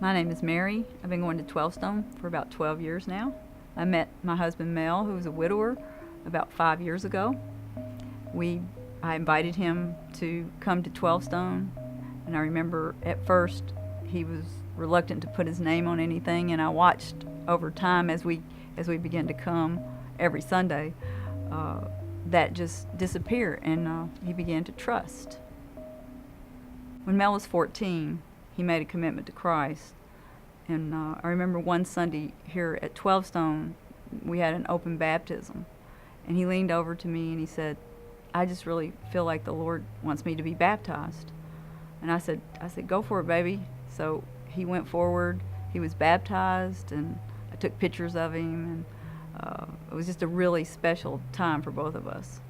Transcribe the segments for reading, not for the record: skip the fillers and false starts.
My name is Mary. I've been going to 12 Stone for about 12 years now. I met my husband Mel, who was a widower, about 5 years ago. I invited him to come to 12 Stone, and I remember at first he was reluctant to put his name on anything, and I watched over time as we began to come every Sunday, that just disappear, and he began to trust. When Mel was 14, he made a commitment to Christ. And I remember one Sunday here at 12 Stone, we had an open baptism. And he leaned over to me and he said, I just really feel like the Lord wants me to be baptized. And I said, go for it, baby. So he went forward, he was baptized, and I took pictures of him, and it was just a really special time for both of us.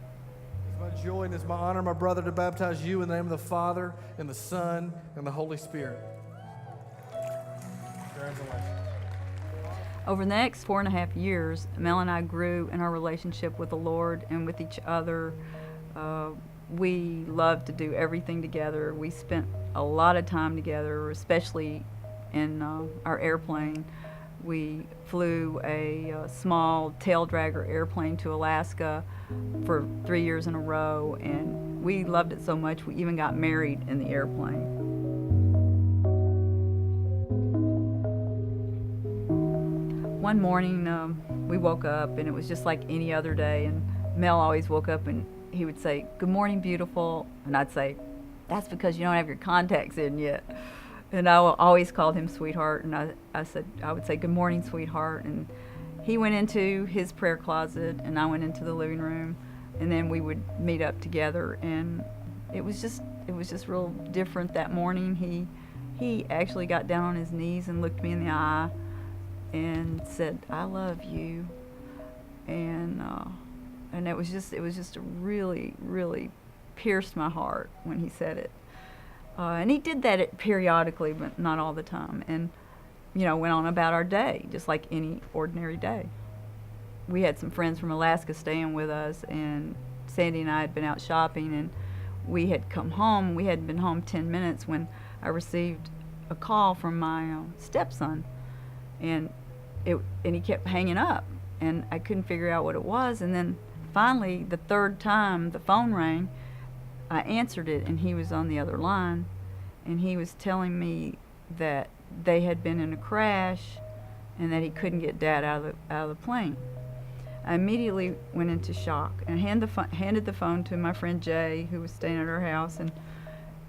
It's my joy and it's my honor, my brother, to baptize you in the name of the Father, and the Son, and the Holy Spirit. Congratulations. Over the next 4.5 years, Mel and I grew in our relationship with the Lord and with each other. We loved to do everything together. We spent a lot of time together, especially in our airplane. We flew a small tail dragger airplane to Alaska for 3 years in a row, and we loved it so much we even got married in the airplane. One morning we woke up and it was just like any other day, and Mel always woke up and he would say, "Good morning, beautiful," and I'd say, "That's because you don't have your contacts in yet." And I always called him sweetheart, and I would say, "Good morning, sweetheart," and he went into his prayer closet and I went into the living room, and then we would meet up together, and it was just real different that morning. He actually got down on his knees and looked me in the eye and said, "I love you," and it was just really, really pierced my heart when he said it. And he did that periodically, but not all the time. And, went on about our day, just like any ordinary day. We had some friends from Alaska staying with us, and Sandy and I had been out shopping, and we had come home. We hadn't been home 10 minutes when I received a call from my stepson, and he kept hanging up, and I couldn't figure out what it was. And then finally, the third time the phone rang, I answered it, and he was on the other line, and he was telling me that they had been in a crash and that he couldn't get Dad out of the plane. I immediately went into shock and handed the phone to my friend Jay, who was staying at our house, and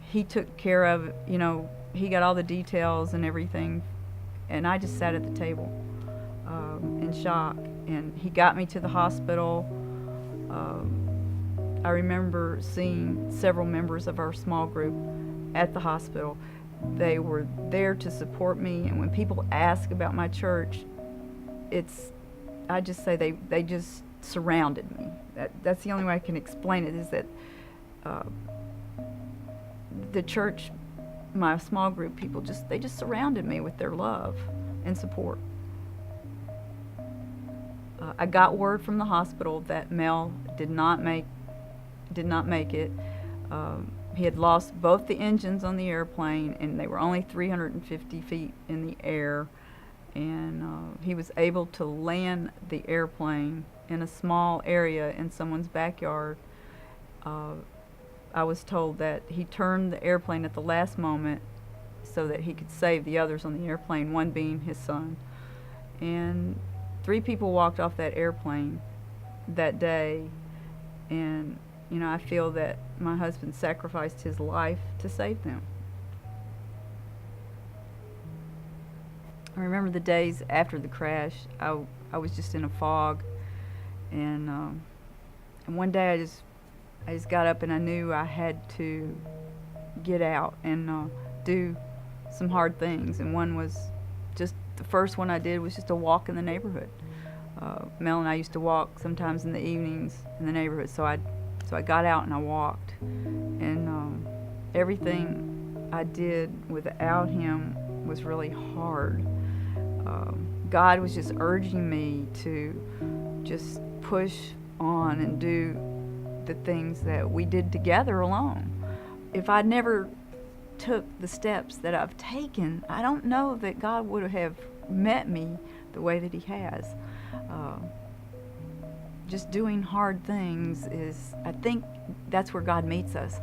he took care of it. He got all the details and everything, and I just sat at the table in shock. And he got me to the hospital. I remember seeing several members of our small group at the hospital. They were there to support me, and when people ask about my church, I just say they just surrounded me. That's the only way I can explain it, is that the church, my small group people, they just surrounded me with their love and support. I got word from the hospital that Mel did not make it. He had lost both the engines on the airplane, and they were only 350 feet in the air, and he was able to land the airplane in a small area in someone's backyard. I was told that he turned the airplane at the last moment so that he could save the others on the airplane, one being his son. And 3 people walked off that airplane that day, and I feel that my husband sacrificed his life to save them. I remember the days after the crash. I was just in a fog, and one day I just got up and I knew I had to get out and do some hard things. And one was just the first one I did was just a walk in the neighborhood. Mel and I used to walk sometimes in the evenings in the neighborhood, so I got out and I walked, and everything I did without him was really hard. God was just urging me to just push on and do the things that we did together alone. If I'd never took the steps that I've taken, I don't know that God would have met me the way that He has. Just doing hard things is, I think that's where God meets us.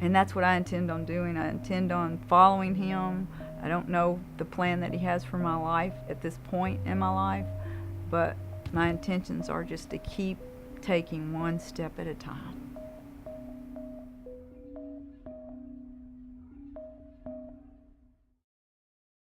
And that's what I intend on doing. I intend on following Him. I don't know the plan that He has for my life at this point in my life, but my intentions are just to keep taking one step at a time.